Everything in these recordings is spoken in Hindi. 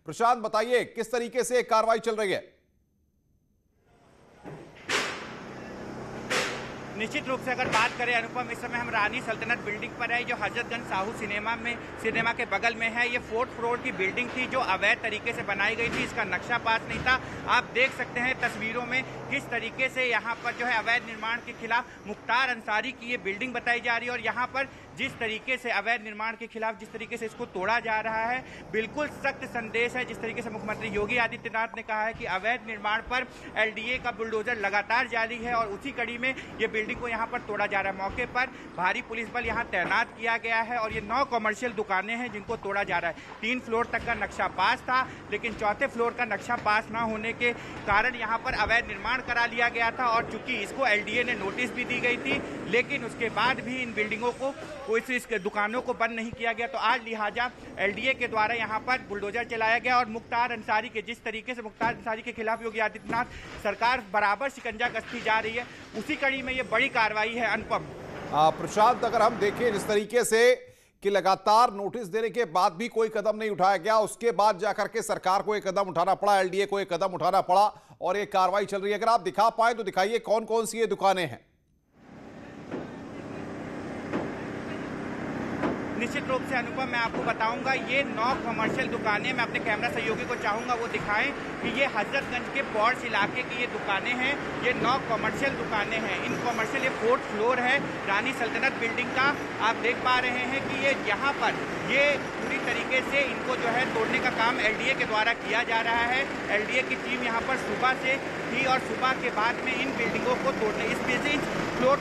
प्रशांत बताइए किस तरीके से कार्रवाई चल रही है। निश्चित रूप से अगर बात करें अनुपम, इस समय हम रानी सल्तनत बिल्डिंग पर है जो हजरतगंज साहू सिनेमा के बगल में है। ये 4th फ्लोर की बिल्डिंग थी जो अवैध तरीके से बनाई गई थी। इसका नक्शा पास नहीं था। आप देख सकते हैं तस्वीरों में किस तरीके से यहाँ पर जो है अवैध निर्माण के खिलाफ मुख्तार अंसारी की ये बिल्डिंग बताई जा रही है। और यहाँ पर जिस तरीके से अवैध निर्माण के खिलाफ जिस तरीके से इसको तोड़ा जा रहा है, बिल्कुल सख्त संदेश है। जिस तरीके से मुख्यमंत्री योगी आदित्यनाथ ने कहा है कि अवैध निर्माण पर LDA का बुलडोजर लगातार जारी है और उसी कड़ी में ये बिल्डिंग को यहाँ पर तोड़ा जा रहा है। मौके पर भारी पुलिस बल यहाँ तैनात किया गया है और ये 9 कमर्शियल दुकानें हैं जिनको तोड़ा जा रहा है। 3 फ्लोर तक का नक्शा पास था, लेकिन 4थे फ्लोर का नक्शा पास ना होने के कारण यहाँ पर अवैध निर्माण करा लिया गया था। और चूंकि इसको LDA ने नोटिस भी दी गई थी, लेकिन उसके बाद भी इन बिल्डिंगों को इस दुकानों को बंद नहीं किया गया। तो आज लिहाजा LDA के द्वारा यहाँ पर बुलडोजर चलाया गया और मुख्तार अंसारी के जिस तरीके से मुख्तार अंसारी के खिलाफ योगी आदित्यनाथ सरकार बराबर शिकंजा कसती जा रही है, उसी कड़ी में ये बड़ी कार्रवाई है। अनुपम, प्रशांत, अगर हम देखें जिस तरीके से कि लगातार नोटिस देने के बाद भी कोई कदम नहीं उठाया गया, उसके बाद जाकर के सरकार को एक कदम उठाना पड़ा, LDA को एक कदम उठाना पड़ा और ये कार्रवाई चल रही है। अगर आप दिखा पाए तो दिखाइए कौन कौन सी ये दुकानें हैं। निश्चित रूप से अनुपम, मैं आपको बताऊंगा ये 9 कमर्शियल दुकानें, मैं अपने कैमरा सहयोगी को चाहूंगा वो दिखाएं कि ये हजरतगंज के पॉर्श इलाके की ये दुकानें हैं। ये 9 कमर्शियल दुकानें हैं। इन कमर्शियल, ये 4th फ्लोर है रानी सल्तनत बिल्डिंग का। आप देख पा रहे हैं कि ये यहाँ पर ये पूरी तरीके से इनको जो है तोड़ने का काम LDA के द्वारा किया जा रहा है। LDA की टीम यहाँ पर सुबह से थी और सुबह के बाद में इन बिल्डिंगों को तोड़ने, इस फ्लोर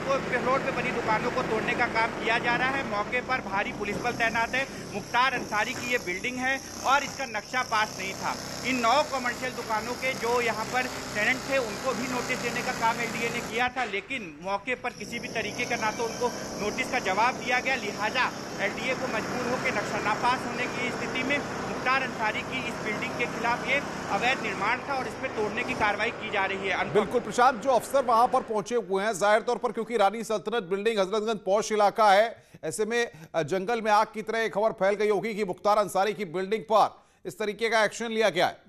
पे बनी दुकानों को तोड़ने का काम किया जा रहा है। मौके पर भारी पुलिस बल तैनात है। मुख्तार अंसारी की ये बिल्डिंग है और इसका नक्शा पास नहीं था। इन 9 कमर्शियल दुकानों के जो यहाँ पर टेनेंट थे उनको भी नोटिस देने का काम LDA ने किया था, लेकिन मौके पर किसी भी तरीके का ना तो उनको नोटिस का जवाब दिया गया। लिहाजा LDA को मजबूर होकर नक्शा नापास होने की स्थिति में मुख्तार अंसारी की इस बिल्डिंग के खिलाफ ये अवैध निर्माण था और इस पर तोड़ने की कार्रवाई की जा रही है। बिल्कुल प्रशांत, जो अफसर वहां पर पहुंचे हुए हैं, जाहिर तौर पर क्योंकि रानी सल्तनत बिल्डिंग हजरतगंज पॉश इलाका है, ऐसे में जंगल में आग की तरह एक खबर फैल गई होगी कि मुख्तार अंसारी की बिल्डिंग पर इस तरीके का एक्शन लिया गया है।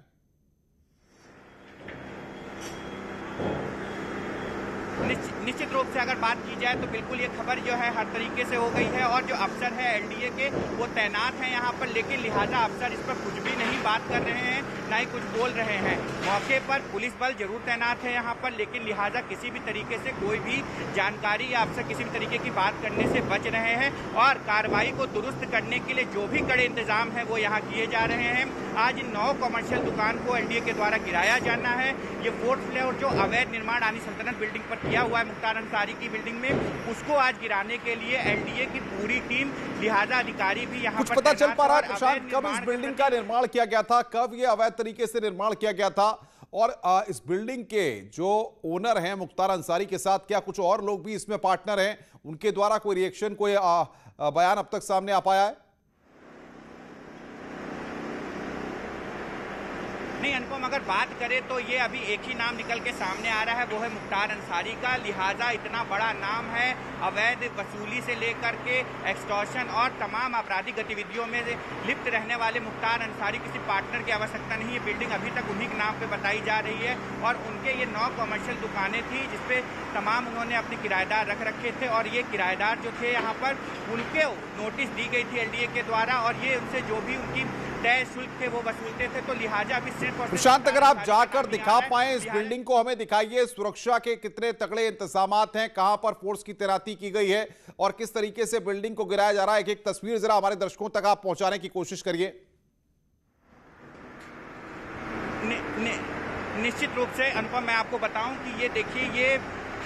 निश्चित रूप से अगर बात की जाए तो बिल्कुल ये खबर जो है हर तरीके से हो गई है और जो अफसर है LDA के वो तैनात हैं यहाँ पर, लेकिन लिहाजा अफसर इस पर कुछ भी नहीं बात कर रहे हैं, ना ही कुछ बोल रहे हैं। मौके पर पुलिस बल जरूर तैनात है यहाँ पर, लेकिन लिहाजा किसी भी तरीके से कोई भी जानकारी या अफसर किसी भी तरीके की बात करने से बच रहे हैं और कार्रवाई को दुरुस्त करने के लिए जो भी कड़े इंतजाम है वो यहाँ किए जा रहे हैं। आज इन 9 कमर्शियल दुकान को LDA के द्वारा गिराया जाना है। ये 4th फ्लोर जो अवैध निर्माण रानी सल्तनत बिल्डिंग पर किया हुआ है मुख्तार अंसारी की बिल्डिंग में, उसको आज गिराने के लिए LDA की पूरी टीम, लिहाजा अधिकारी भी यहाँ कुछ पता चल पा रहा है प्रशांत, कब इस बिल्डिंग का निर्माण किया गया था, कब ये अवैध तरीके से निर्माण किया गया था और इस बिल्डिंग के जो ओनर हैं मुख्तार अंसारी के साथ क्या कुछ और लोग भी इसमें पार्टनर हैं, उनके द्वारा कोई रिएक्शन, कोई बयान अब तक सामने आ पाया है? नहीं अनुपम, अगर बात करें तो ये अभी एक ही नाम निकल के सामने आ रहा है, वो है मुख्तार अंसारी का। लिहाजा इतना बड़ा नाम है, अवैध वसूली से लेकर के एक्सटॉर्शन और तमाम आपराधिक गतिविधियों में लिप्त रहने वाले मुख्तार अंसारी, किसी पार्टनर की आवश्यकता नहीं है। बिल्डिंग अभी तक उन्हीं के नाम पे बताई जा रही है और उनके ये 9 कमर्शियल दुकानें थी जिसपे तमाम उन्होंने अपने किराएदार रख रखे थे और ये किराएदार जो थे यहाँ पर उनके नोटिस दी गई थी LDA के द्वारा और ये उनसे जो भी उनकी तय शुल्क थे वो वसूलते थे। तो लिहाजा अभी सिर्फ प्रशांत, अगर आप जाकर दिखा पाए इस बिल्डिंग को, हमें दिखाइए सुरक्षा के कितने तगड़े इंतजामात हैं, कहां पर फोर्स की तैनाती की गई है और किस तरीके से बिल्डिंग को गिराया जा रहा है। एक तस्वीर जरा हमारे दर्शकों तक आप पहुंचाने की कोशिश करिए। निश्चित रूप से अनुपम, मैं आपको बताऊं कि ये देखिए, ये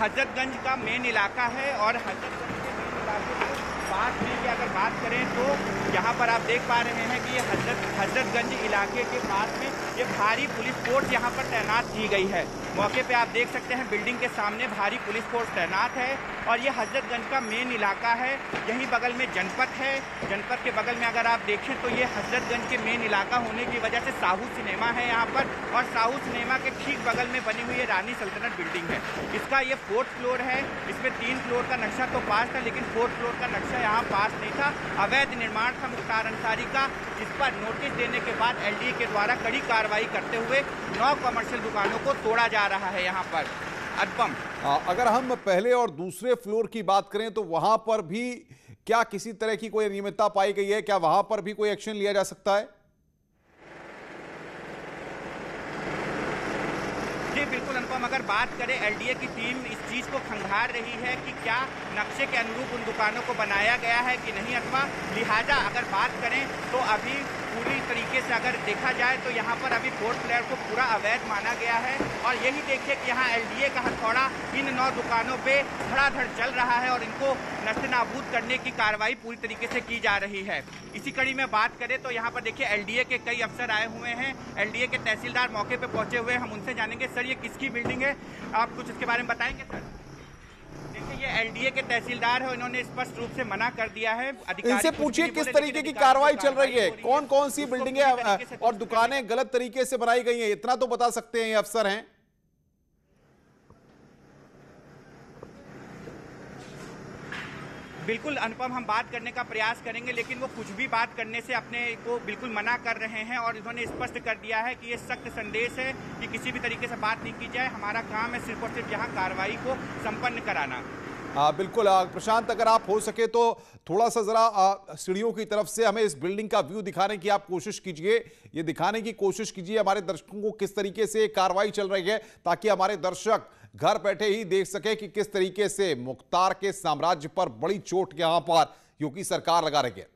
हजरतगंज का मेन इलाका है और हजरतगंज के मेन इलाके के पास में की अगर बात करें तो यहाँ पर आप देख पा रहे हैं कि ये हजरतगंज इलाके के पास में ये भारी पुलिस फोर्स यहाँ पर तैनात की गई है। मौके पे आप देख सकते हैं बिल्डिंग के सामने भारी पुलिस फोर्स तैनात है। और ये हजरतगंज का मेन इलाका है। यहीं बगल में जनपद है, जनपद के बगल में अगर आप देखें तो ये हजरतगंज के मेन इलाका होने की वजह से साहू सिनेमा है यहाँ पर, और साहू सिनेमा के ठीक बगल में बनी हुई ये रानी सल्तनत बिल्डिंग है। इसका ये 4th फ्लोर है। इसमें 3 फ्लोर का नक्शा तो पास था, लेकिन 4th फ्लोर का नक्शा यहाँ पास नहीं था। अवैध निर्माण था मुख्तार अंसारी का, जिस पर नोटिस देने के बाद एलडीए के द्वारा कड़ी कार्रवाई करते हुए 9 कमर्शियल दुकानों को तोड़ा जा रहा है यहाँ पर। अनुपम, अगर हम पहले और दूसरे फ्लोर की बात करें तो वहां पर भी क्या किसी तरह की कोई अनियमितता पाई गई है? क्या वहां पर भी कोई एक्शन लिया जा सकता है? जी बिल्कुल अनुपम, अगर बात करें एलडीए की टीम इस चीज़ को खंगार रही है कि क्या नक्शे के अनुरूप उन दुकानों को बनाया गया है कि नहीं, अथवा लिहाजा अगर बात करें तो अभी पूरी तरीके से अगर देखा जाए तो यहाँ पर अभी 4th फ्लोर को पूरा अवैध माना गया है। और यही देखिए कि यहाँ एलडीए का हथौड़ा इन 9 दुकानों पे धड़ाधड़ चल रहा है और इनको नस्ते-नाबूद करने की कार्रवाई पूरी तरीके से की जा रही है। इसी कड़ी में बात करें तो यहाँ पर देखिए एलडीए के कई अफसर आए हुए हैं। एलडीए के तहसीलदार मौके पे पहुंचे हुए हैं। हम उनसे जानेंगे, सर ये किसकी बिल्डिंग है, आप कुछ इसके बारे में बताएंगे सर? देखिए ये एलडीए के तहसीलदार है, इन्होंने स्पष्ट रूप से मना कर दिया है। इनसे पूछिए किस तरीके की कार्रवाई चल रही है, कौन कौन सी बिल्डिंगें और दुकानें गलत तरीके से बनाई गई हैं, इतना तो बता सकते हैं ये अफसर हैं। बिल्कुल अनुपम, हम बात करने का प्रयास करेंगे, लेकिन वो कुछ भी बात करने से अपने को बिल्कुल मना कर रहे हैं और इन्होंने स्पष्ट कर दिया है कि ये सख्त संदेश है कि किसी भी तरीके से बात नहीं की जाए। हमारा काम है सिर्फ और सिर्फ यहाँ कार्रवाई को संपन्न कराना। बिल्कुल प्रशांत, अगर आप हो सके तो थोड़ा सा जरा सीढ़ियों की तरफ से हमें इस बिल्डिंग का व्यू दिखाने की आप कोशिश कीजिए, ये दिखाने की कोशिश कीजिए हमारे दर्शकों को किस तरीके से कार्रवाई चल रही है, ताकि हमारे दर्शक घर बैठे ही देख सके कि किस तरीके से मुख्तार के साम्राज्य पर बड़ी चोट यहां पर योगी सरकार लगा रही है।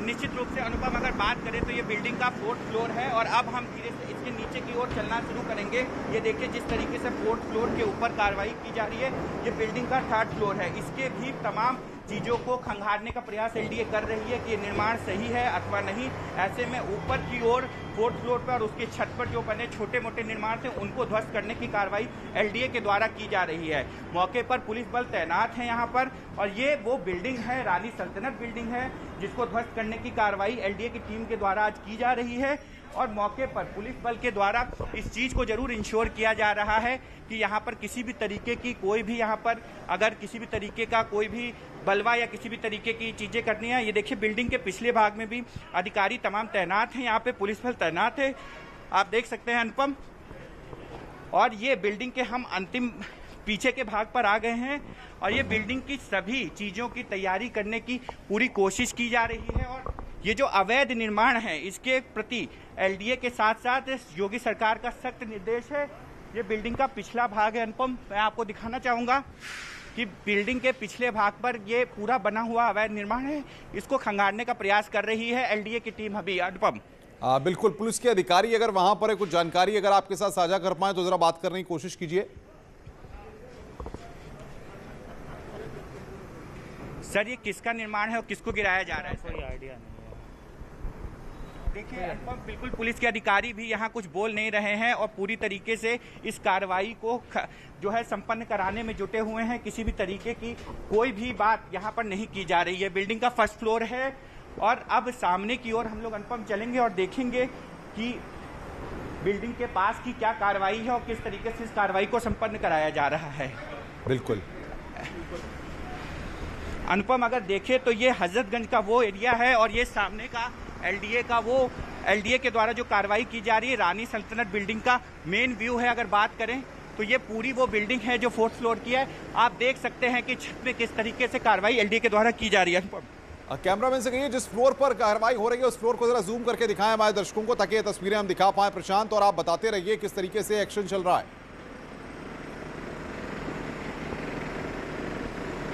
निश्चित रूप से अनुपम, अगर बात करें तो ये बिल्डिंग का 4th फ्लोर है और अब हम धीरे से इसके नीचे की ओर चलना शुरू करेंगे। ये देखिए जिस तरीके से 4th फ्लोर के ऊपर कार्रवाई की जा रही है, ये बिल्डिंग का 3rd फ्लोर है। इसके भी तमाम चीज़ों को खंगारने का प्रयास एलडीए कर रही है कि ये निर्माण सही है अथवा नहीं। ऐसे में ऊपर की ओर 4th फ्लोर पर और उसके छत पर जो बने छोटे मोटे निर्माण थे उनको ध्वस्त करने की कार्रवाई एलडीए के द्वारा की जा रही है। मौके पर पुलिस बल तैनात है यहाँ पर, और ये वो बिल्डिंग है, रानी सल्तनत बिल्डिंग है, जिसको ध्वस्त करने की कार्रवाई एलडीए की टीम के द्वारा आज की जा रही है। और मौके पर पुलिस बल के द्वारा इस चीज़ को जरूर इंश्योर किया जा रहा है कि यहाँ पर किसी भी तरीके की कोई भी यहाँ पर अगर किसी भी तरीके का कोई भी बलवा या किसी भी तरीके की चीज़ें करनी है। ये देखिए बिल्डिंग के पिछले भाग में भी अधिकारी तमाम तैनात हैं, यहाँ पे पुलिस बल तैनात है, आप देख सकते हैं अनुपम। और ये बिल्डिंग के हम अंतिम पीछे के भाग पर आ गए हैं और ये बिल्डिंग की सभी चीज़ों की तैयारी करने की पूरी कोशिश की जा रही है। और ये जो अवैध निर्माण है इसके प्रति एलडीए के साथ साथ योगी सरकार का सख्त निर्देश है। ये बिल्डिंग का पिछला भाग है अनुपम, मैं आपको दिखाना चाहूँगा कि बिल्डिंग के पिछले भाग पर ये पूरा बना हुआ अवैध निर्माण है, इसको खंगारने का प्रयास कर रही है एलडीए की टीम अभी। अनुपम, बिल्कुल, पुलिस के अधिकारी अगर वहां पर है कुछ जानकारी अगर आपके साथ साझा कर पाए तो जरा बात करने की कोशिश कीजिए। सर ये किसका निर्माण है और किसको गिराया जा रहा है? कोई आइडिया नहीं है। देखिए अनुपम, बिल्कुल पुलिस के अधिकारी भी यहाँ कुछ बोल नहीं रहे हैं और पूरी तरीके से इस कार्रवाई को जो है संपन्न कराने में जुटे हुए हैं। किसी भी तरीके की कोई भी बात यहाँ पर नहीं की जा रही है। बिल्डिंग का 1st फ्लोर है और अब सामने की ओर हम लोग अनुपम चलेंगे और देखेंगे कि बिल्डिंग के पास की क्या कार्रवाई है और किस तरीके से इस कार्रवाई को संपन्न कराया जा रहा है। बिल्कुल अनुपम, अगर देखें तो ये हजरतगंज का वो एरिया है और ये सामने का एलडीए के द्वारा जो कार्रवाई की जा रही है रानी सल्तनत बिल्डिंग का मेन व्यू है। अगर बात करें तो ये पूरी वो बिल्डिंग है जो 4th फ्लोर की है। आप देख सकते हैं कि छत में किस तरीके से कार्रवाई एलडीए के द्वारा की जा रही है। कैमरामैन से कहिए जिस फ्लोर पर कार्रवाई हो रही है उस फ्लोर को जरा जूम करके दिखाएं हमारे दर्शकों को, ताकि ये तस्वीरें हम दिखा पाएं प्रशांत, और आप बताते रहिए किस तरीके से एक्शन चल रहा है।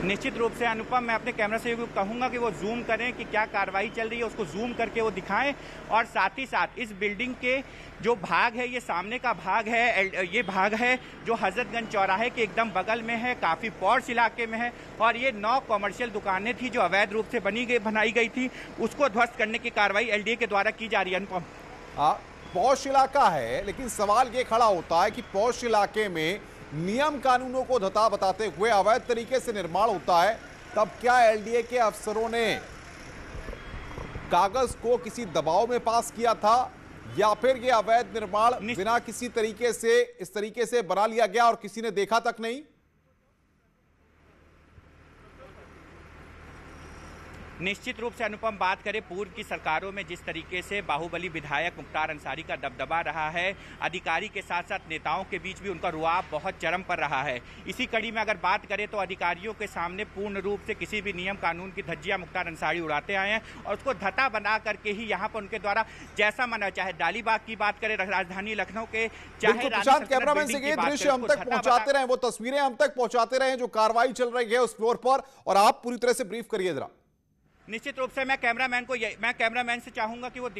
निश्चित रूप से अनुपम, मैं अपने कैमरा से कहूंगा कि वो जूम करें कि क्या कार्रवाई चल रही है, उसको जूम करके वो दिखाएं। और साथ ही साथ इस बिल्डिंग के जो भाग है, ये सामने का भाग है, ये भाग है जो हजरतगंज चौराहे के एकदम बगल में है, काफ़ी पॉश इलाके में है। और ये 9 कॉमर्शियल दुकानें थी जो अवैध रूप से बनाई गई थी, उसको ध्वस्त करने की कार्रवाई एलडीए के द्वारा की जा रही है। अनुपम, पॉश इलाका है, लेकिन सवाल ये खड़ा होता है कि पॉश इलाके में नियम कानूनों को धता बताते हुए अवैध तरीके से निर्माण होता है, तब क्या एलडीए के अफसरों ने कागज को किसी दबाव में पास किया था, या फिर ये अवैध निर्माण बिना किसी तरीके से इस तरीके से बना लिया गया और किसी ने देखा तक नहीं? निश्चित रूप से अनुपम, बात करें पूर्व की सरकारों में जिस तरीके से बाहुबली विधायक मुख्तार अंसारी का दबदबा रहा है, अधिकारी के साथ साथ नेताओं के बीच भी उनका रुआब बहुत चरम पर रहा है। इसी कड़ी में अगर बात करें तो अधिकारियों के सामने पूर्ण रूप से किसी भी नियम कानून की धज्जियां मुख्तार अंसारी उड़ाते आए हैं और उसको धता बना करके ही यहाँ पर उनके द्वारा जैसा माना, चाहे डालीबाग की बात करें राजधानी लखनऊ के, चाहे कैमरामैन से ये दृश्य हम तक पहुंचाते रहे, वो तस्वीरें हम तक पहुंचाते रहे जो कार्रवाई चल रही है उस फ्लोर पर, और आप पूरी तरह से ब्रीफ करिए जरा। निश्चित रूप से मैं कैमरामैन से चाहूंगा कि वो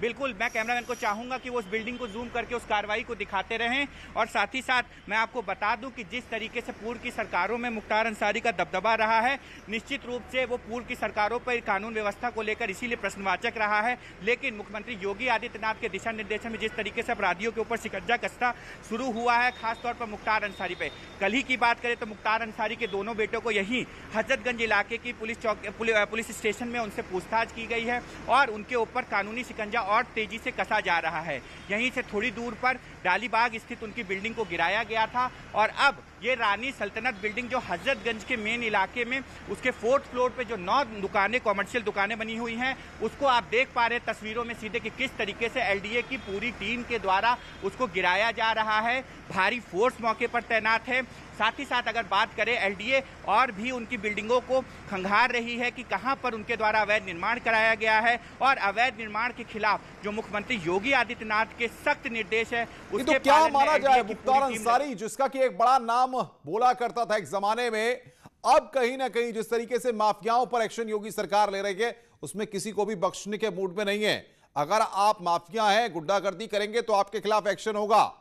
बिल्कुल मैं कैमरामैन को चाहूंगा कि वो उस बिल्डिंग को जूम करके उस कार्रवाई को दिखाते रहें। और साथ ही साथ मैं आपको बता दूं कि जिस तरीके से पूर्व की सरकारों में मुख्तार अंसारी का दबदबा रहा है, निश्चित रूप से वो पूर्व की सरकारों पर कानून व्यवस्था को लेकर इसीलिए प्रश्नवाचक रहा है। लेकिन मुख्यमंत्री योगी आदित्यनाथ के दिशा निर्देशन में जिस तरीके से अपराधियों के ऊपर शिकंजा कसना शुरू हुआ है, खासतौर पर मुख्तार अंसारी पे, कल ही की बात करें तो मुख्तार अंसारी के दोनों बेटों को यहीं हजरतगंज इलाके की पुलिस स्टेशन में उनसे पूछताछ की गई है और उनके ऊपर कानूनी शिकंजा और तेजी से कसा जा रहा है। यहीं से थोड़ी दूर पर डालीबाग स्थित उनकी बिल्डिंग को गिराया गया था और अब ये रानी सल्तनत बिल्डिंग जो हजरतगंज के मेन इलाके में उसके 4th फ्लोर पे जो 9 दुकानें, कॉमर्शियल दुकानें बनी हुई हैं, उसको आप देख पा रहे हैं तस्वीरों में सीधे कि किस तरीके से एलडीए की पूरी टीम के द्वारा उसको गिराया जा रहा है। भारी फोर्स मौके पर तैनात है। साथ ही साथ अगर बात करें एलडीए और भी उनकी बिल्डिंगों को खंगार रही है कि कहां पर उनके द्वारा अवैध निर्माण कराया गया है, और अवैध निर्माण के खिलाफ जो मुख्यमंत्री योगी आदित्यनाथ के सख्त निर्देश है उसके तो क्या माना जाए मुख्तार अंसारी, जिसका कि एक बड़ा नाम बोला करता था एक जमाने में, अब कहीं ना कहीं जिस तरीके से माफियाओं पर एक्शन योगी सरकार ले रही है उसमें किसी को भी बख्शने के मूड में नहीं है। अगर आप माफिया हैं, गुंडागर्दी करेंगे तो आपके खिलाफ एक्शन होगा।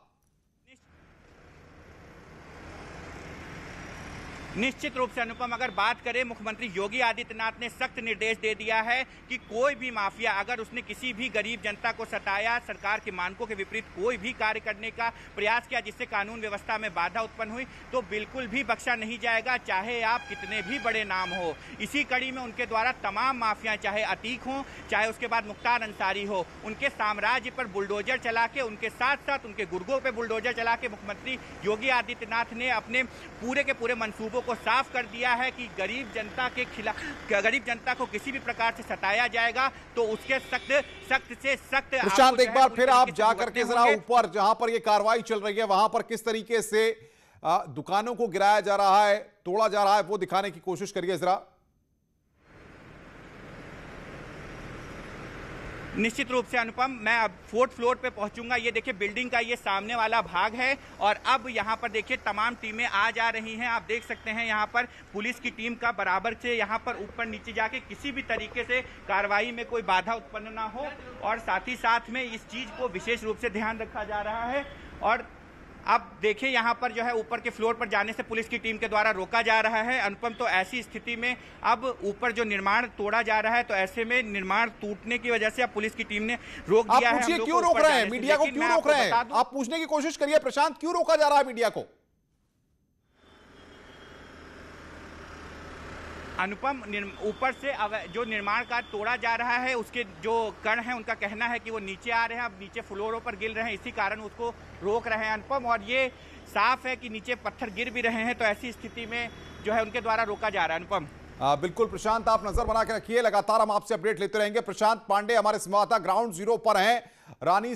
निश्चित रूप से अनुपम, अगर बात करें मुख्यमंत्री योगी आदित्यनाथ ने सख्त निर्देश दे दिया है कि कोई भी माफिया अगर उसने किसी भी गरीब जनता को सताया, सरकार के मानकों के विपरीत कोई भी कार्य करने का प्रयास किया जिससे कानून व्यवस्था में बाधा उत्पन्न हुई, तो बिल्कुल भी बख्शा नहीं जाएगा, चाहे आप कितने भी बड़े नाम हो। इसी कड़ी में उनके द्वारा तमाम माफिया, चाहे अतीक हो, चाहे उसके बाद मुख्तार अंसारी हो, उनके साम्राज्य पर बुलडोजर चला के, उनके साथ साथ उनके गुर्गों पर बुलडोजर चला के मुख्यमंत्री योगी आदित्यनाथ ने अपने पूरे के पूरे मंसूबों को साफ कर दिया है कि गरीब जनता के खिलाफ, गरीब जनता को किसी भी प्रकार से सताया जाएगा तो उसके सख्त से सख्त। प्रशांत, एक बार फिर आप जाकर के जरा ऊपर जहां पर ये कार्रवाई चल रही है वहां पर किस तरीके से दुकानों को गिराया जा रहा है, तोड़ा जा रहा है, वो दिखाने की कोशिश करिए जरा। निश्चित रूप से अनुपम, मैं अब 4th फ्लोर पे पहुंचूंगा। ये देखिए बिल्डिंग का ये सामने वाला भाग है और अब यहाँ पर देखिए तमाम टीमें आ जा रही हैं। आप देख सकते हैं यहाँ पर पुलिस की टीम का बराबर से यहाँ पर ऊपर नीचे जाके किसी भी तरीके से कार्रवाई में कोई बाधा उत्पन्न ना हो, और साथ ही साथ में इस चीज़ को विशेष रूप से ध्यान रखा जा रहा है। और अब देखिए यहाँ पर जो है ऊपर के फ्लोर पर जाने से पुलिस की टीम के द्वारा रोका जा रहा है। अनुपम, तो ऐसी स्थिति में अब ऊपर जो निर्माण तोड़ा जा रहा है, तो ऐसे में निर्माण टूटने की वजह से अब पुलिस की टीम ने रोक दिया है। क्यों रोक रहे हैं मीडिया को, क्यों रोक रहे हैं? आप पूछने की कोशिश करिए प्रशांत, क्यों रोका जा रहा है मीडिया को? अनुपम, ऊपर से जो निर्माण कार्य तोड़ा जा रहा है उसके जो कण हैं उनका कहना है कि वो नीचे आ रहे हैं, अब नीचे फ्लोरों पर गिर रहे हैं, इसी कारण उसको रोक रहे हैं अनुपम। और ये साफ है कि नीचे पत्थर गिर भी रहे हैं, तो ऐसी स्थिति में जो है उनके द्वारा रोका जा रहा है अनुपम। बिल्कुल प्रशांत, आप नजर बना के रखिए, लगातार हम आपसे अपडेट लेते रहेंगे। प्रशांत पांडे हमारे संवाददाता ग्राउंड जीरो पर हैं। रानी